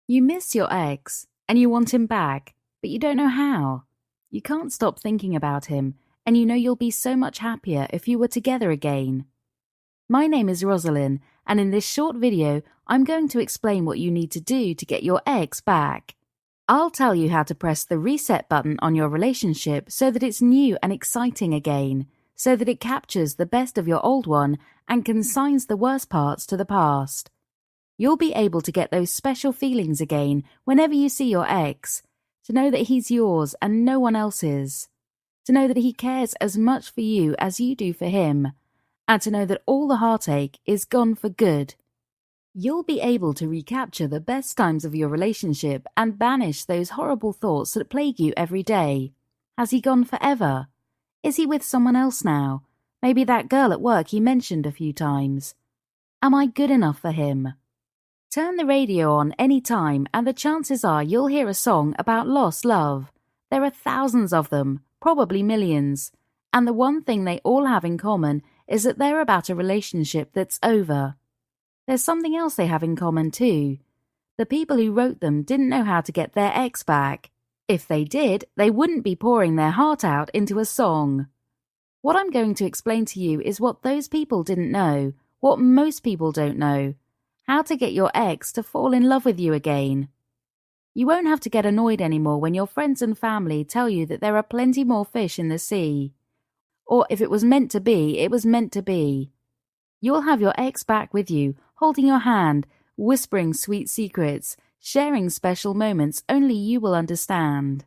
You miss your ex and you want him back, but you don't know how. You can't stop thinking about him, and you know you'll be so much happier if you were together again. My name is Rosalind, and in this short video, I'm going to explain what you need to do to get your ex back. I'll tell you how to press the reset button on your relationship so that it's new and exciting again, so that it captures the best of your old one and consigns the worst parts to the past. You'll be able to get those special feelings again whenever you see your ex, to know that he's yours and no one else's, to know that he cares as much for you as you do for him, and to know that all the heartache is gone for good. You'll be able to recapture the best times of your relationship and banish those horrible thoughts that plague you every day. Has he gone forever? Is he with someone else now? Maybe that girl at work he mentioned a few times. Am I good enough for him? Turn the radio on any time and the chances are you'll hear a song about lost love. There are thousands of them, probably millions, and the one thing they all have in common is that they're about a relationship that's over. There's something else they have in common too. The people who wrote them didn't know how to get their ex back. If they did, they wouldn't be pouring their heart out into a song. What I'm going to explain to you is what those people didn't know, what most people don't know. How to get your ex to fall in love with you again. You won't have to get annoyed anymore when your friends and family tell you that there are plenty more fish in the sea. Or if it was meant to be, it was meant to be. You'll have your ex back with you, holding your hand, whispering sweet secrets, sharing special moments only you will understand.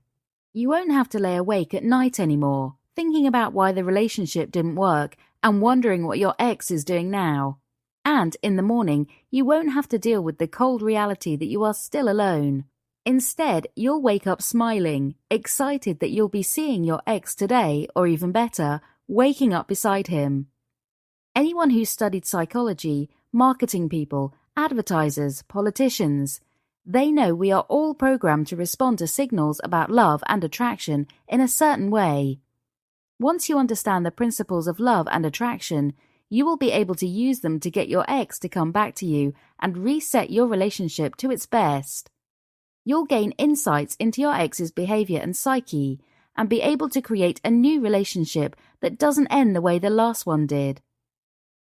You won't have to lay awake at night anymore, thinking about why the relationship didn't work and wondering what your ex is doing now. And in the morning, you won't have to deal with the cold reality that you are still alone. Instead, you'll wake up smiling, excited that you'll be seeing your ex today, or even better, waking up beside him. Anyone who's studied psychology, marketing people, advertisers, politicians, they know we are all programmed to respond to signals about love and attraction in a certain way. Once you understand the principles of love and attraction, you will be able to use them to get your ex to come back to you and reset your relationship to its best. You'll gain insights into your ex's behavior and psyche and be able to create a new relationship that doesn't end the way the last one did.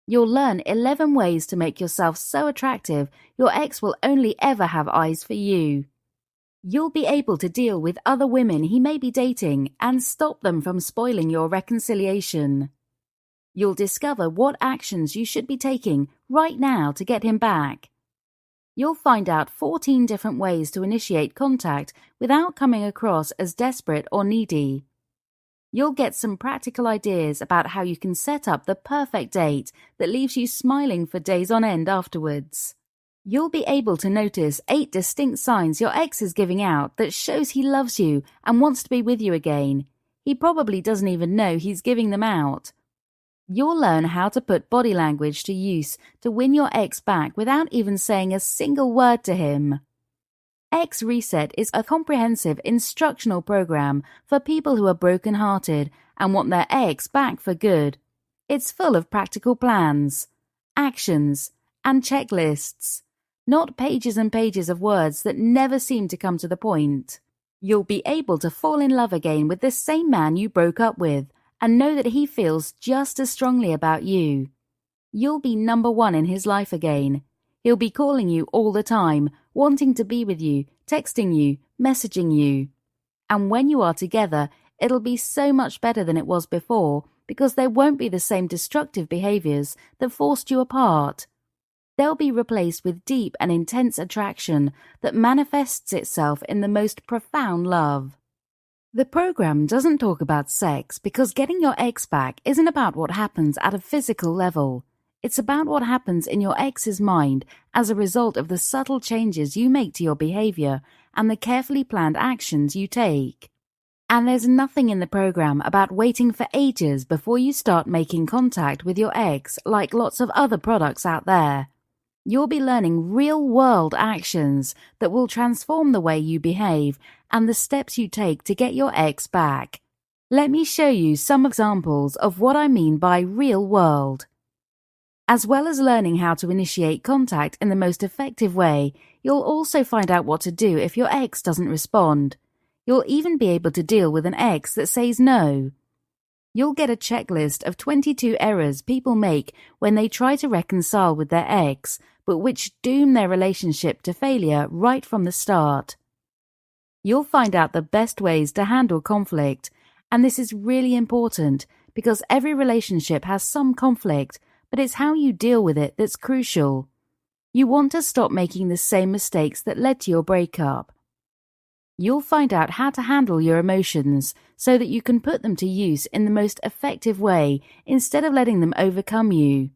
You'll learn 11 ways to make yourself so attractive your ex will only ever have eyes for you. You'll be able to deal with other women he may be dating and stop them from spoiling your reconciliation. You'll discover what actions you should be taking right now to get him back. You'll find out 14 different ways to initiate contact without coming across as desperate or needy. You'll get some practical ideas about how you can set up the perfect date that leaves you smiling for days on end afterwards. You'll be able to notice 8 distinct signs your ex is giving out that shows he loves you and wants to be with you again. He probably doesn't even know he's giving them out. You'll learn how to put body language to use to win your ex back without even saying a single word to him. Ex Reset is a comprehensive instructional program for people who are broken-hearted and want their ex back for good. It's full of practical plans, actions, and checklists, not pages and pages of words that never seem to come to the point. You'll be able to fall in love again with the same man you broke up with, and know that he feels just as strongly about you. You'll be number one in his life again. He'll be calling you all the time, wanting to be with you, texting you, messaging you. And when you are together, it'll be so much better than it was before because there won't be the same destructive behaviors that forced you apart. They'll be replaced with deep and intense attraction that manifests itself in the most profound love. The program doesn't talk about sex because getting your ex back isn't about what happens at a physical level. It's about what happens in your ex's mind as a result of the subtle changes you make to your behavior and the carefully planned actions you take. And there's nothing in the program about waiting for ages before you start making contact with your ex like lots of other products out there. You'll be learning real-world actions that will transform the way you behave and the steps you take to get your ex back. Let me show you some examples of what I mean by real world. As well as learning how to initiate contact in the most effective way, you'll also find out what to do if your ex doesn't respond. You'll even be able to deal with an ex that says no. You'll get a checklist of 22 errors people make when they try to reconcile with their ex, but which doom their relationship to failure right from the start. You'll find out the best ways to handle conflict, and this is really important because every relationship has some conflict, but it's how you deal with it that's crucial. You want to stop making the same mistakes that led to your breakup. You'll find out how to handle your emotions so that you can put them to use in the most effective way instead of letting them overcome you.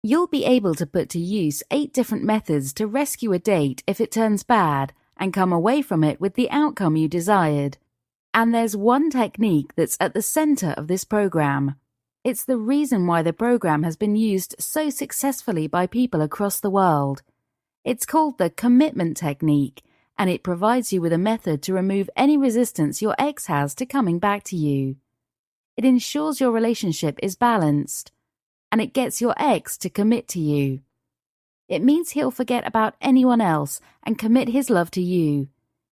You'll be able to put to use 8 different methods to rescue a date if it turns bad and come away from it with the outcome you desired. And there's one technique that's at the center of this program. It's the reason why the program has been used so successfully by people across the world. It's called the commitment technique, and it provides you with a method to remove any resistance your ex has to coming back to you. It ensures your relationship is balanced, and it gets your ex to commit to you. It means he'll forget about anyone else and commit his love to you.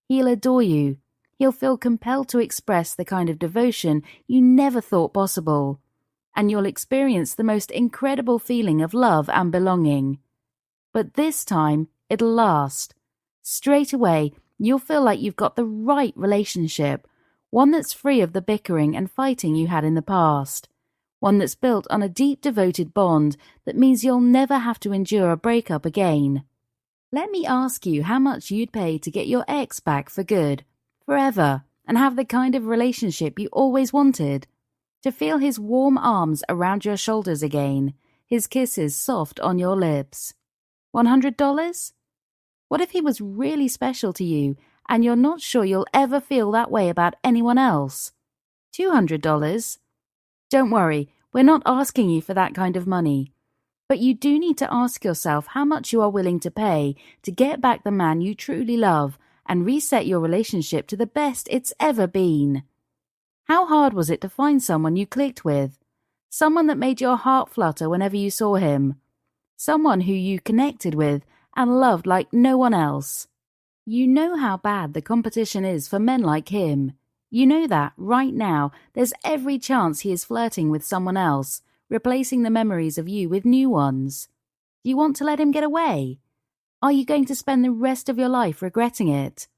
He'll adore you. He'll feel compelled to express the kind of devotion you never thought possible. And you'll experience the most incredible feeling of love and belonging. But this time, it'll last. Straight away, you'll feel like you've got the right relationship, one that's free of the bickering and fighting you had in the past, one that's built on a deep devoted bond that means you'll never have to endure a breakup again. Let me ask you how much you'd pay to get your ex back for good, forever, and have the kind of relationship you always wanted. To feel his warm arms around your shoulders again, his kisses soft on your lips. $100? What if he was really special to you and you're not sure you'll ever feel that way about anyone else? $200? Don't worry, we're not asking you for that kind of money. But you do need to ask yourself how much you are willing to pay to get back the man you truly love and reset your relationship to the best it's ever been. How hard was it to find someone you clicked with? Someone that made your heart flutter whenever you saw him? Someone who you connected with and loved like no one else? You know how bad the competition is for men like him. You know that right now there's every chance he is flirting with someone else, replacing the memories of you with new ones. Do you want to let him get away? Are you going to spend the rest of your life regretting it?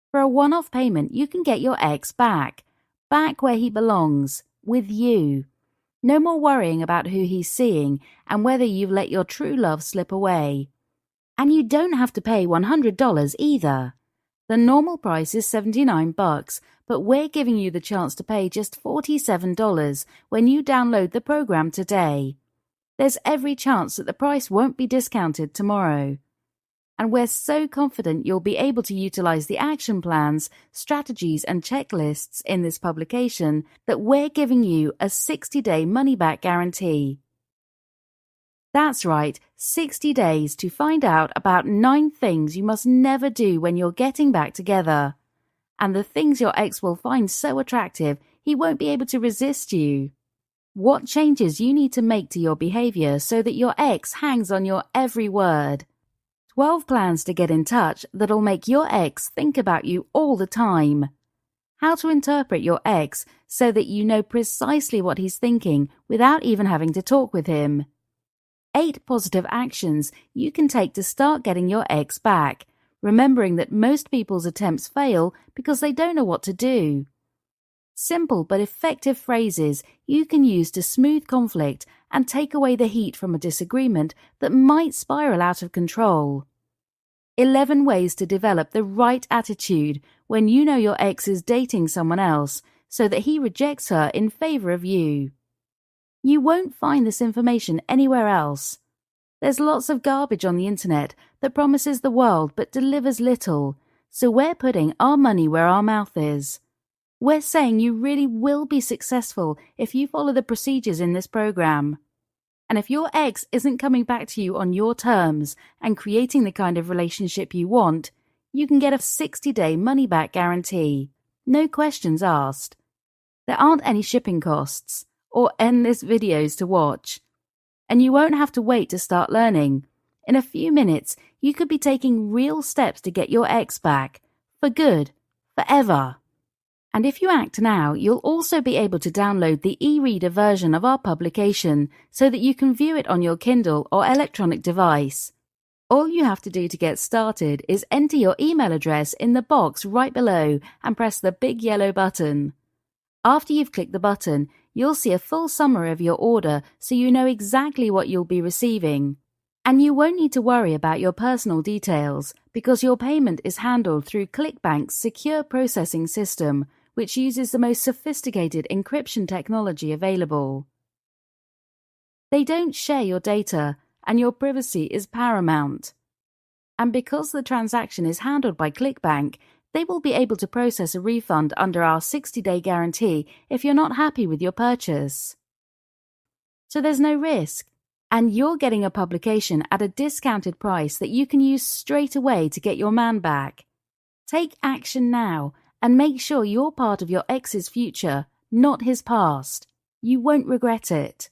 For a one-off payment, you can get your ex back where he belongs, with you. No more worrying about who he's seeing and whether you've let your true love slip away. And you don't have to pay $100 either. The normal price is $79, but we're giving you the chance to pay just $47 when you download the program today. There's every chance that the price won't be discounted tomorrow. And we're so confident you'll be able to utilize the action plans, strategies, and checklists in this publication that we're giving you a 60-day money-back guarantee. That's right, 60 days to find out about 9 things you must never do when you're getting back together. And the things your ex will find so attractive, he won't be able to resist you. What changes you need to make to your behavior so that your ex hangs on your every word. 12 plans to get in touch that'll make your ex think about you all the time. How to interpret your ex so that you know precisely what he's thinking without even having to talk with him. 8 positive actions you can take to start getting your ex back, remembering that most people's attempts fail because they don't know what to do. Simple but effective phrases you can use to smooth conflict and take away the heat from a disagreement that might spiral out of control. 11 ways to develop the right attitude when you know your ex is dating someone else so that he rejects her in favor of you. You won't find this information anywhere else. There's lots of garbage on the internet that promises the world but delivers little, so we're putting our money where our mouth is. We're saying you really will be successful if you follow the procedures in this program. And if your ex isn't coming back to you on your terms and creating the kind of relationship you want, you can get a 60-day money-back guarantee. No questions asked. There aren't any shipping costs or endless videos to watch. and you won't have to wait to start learning. In a few minutes, you could be taking real steps to get your ex back. For good. Forever. And if you act now, you'll also be able to download the e-reader version of our publication so that you can view it on your Kindle or electronic device. All you have to do to get started is enter your email address in the box right below and press the big yellow button. After you've clicked the button, you'll see a full summary of your order so you know exactly what you'll be receiving. And you won't need to worry about your personal details because your payment is handled through ClickBank's secure processing system, which uses the most sophisticated encryption technology available. They don't share your data, and your privacy is paramount. And because the transaction is handled by ClickBank, they will be able to process a refund under our 60-day guarantee if you're not happy with your purchase. So there's no risk, and you're getting a publication at a discounted price that you can use straight away to get your man back. Take action now and make sure you're part of your ex's future, not his past. You won't regret it.